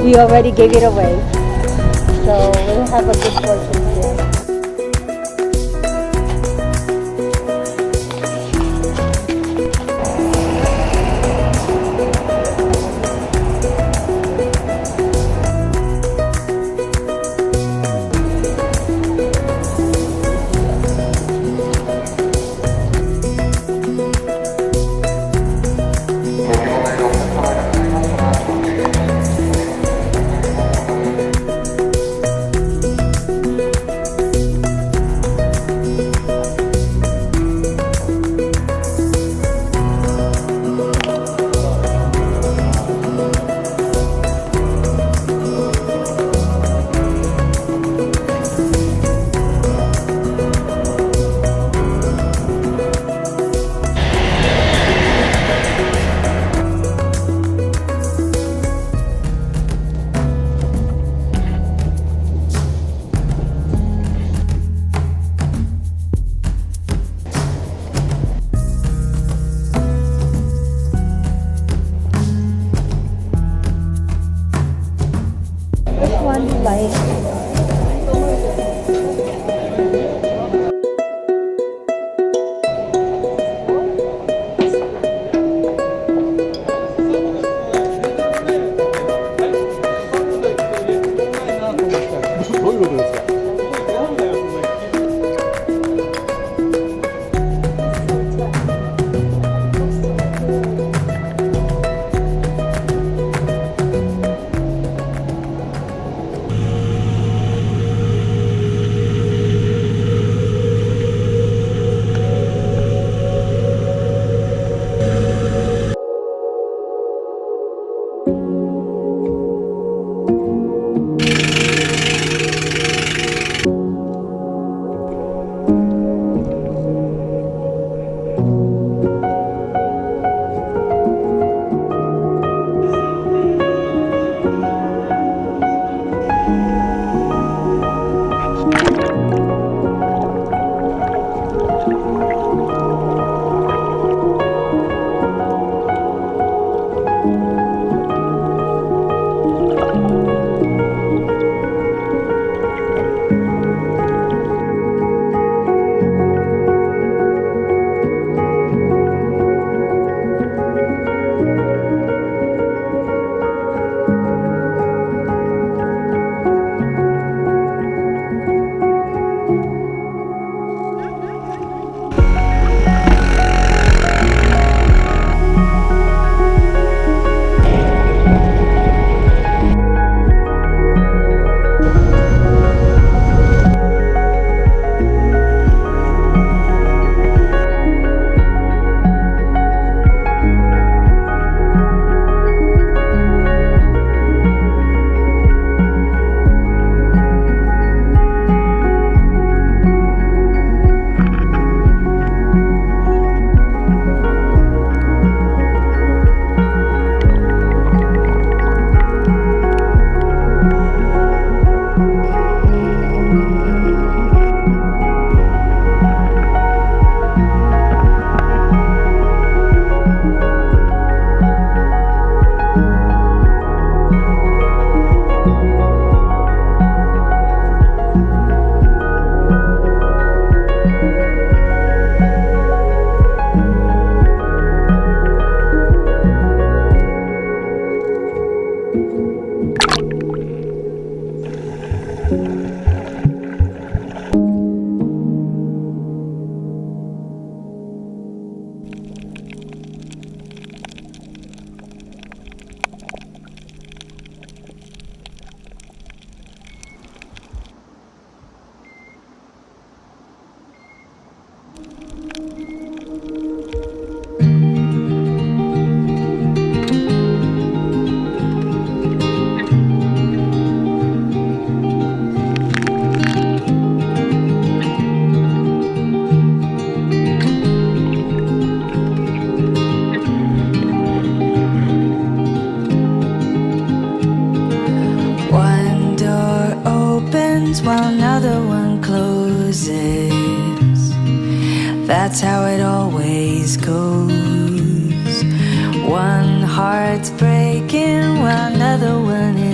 You already gave it away. So we'll have a good fortune here.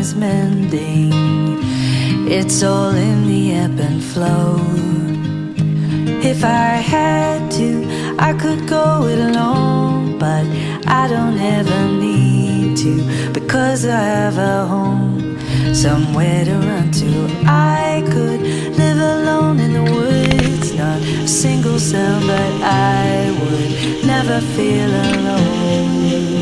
is mending. It's all in the ebb and flow. If I had to, I could go it alone, but I don't ever need to, because I have a home, somewhere to run to. I could live alone in the woods, not a single sound, but I would never feel alone,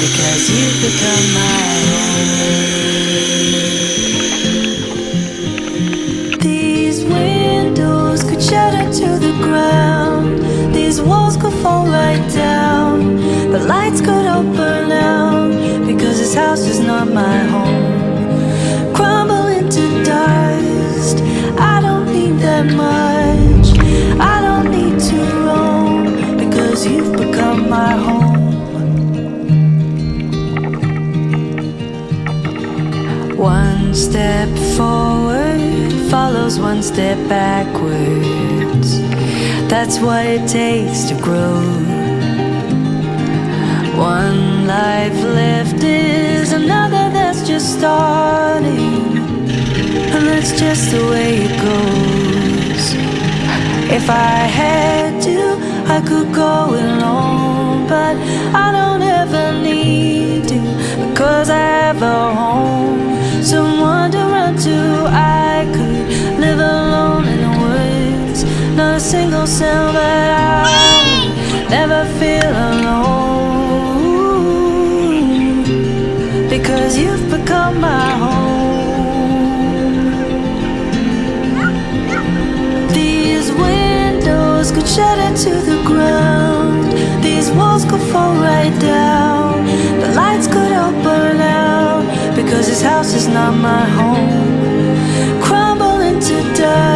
because you've become my home. These windows could shatter to the ground, these walls could fall right down, the lights could all burn out, because this house is not my home. Crumble into dust, I don't need that much, I don't need to roam, because you've become my home. One step forward follows one step backwards. That's what it takes to grow. One life left is another that's just starting, and that's just the way it goes. If I had to, I could go it alone, but I don't ever need to, because I have a home, someone to run to. I could live alone in the woods, not a single sound, but I would never feel alone, because you've become my home. These windows could shatter to the ground, these walls could fall right down, the lights could all burn out, because this house is not my home. Crumble into dust,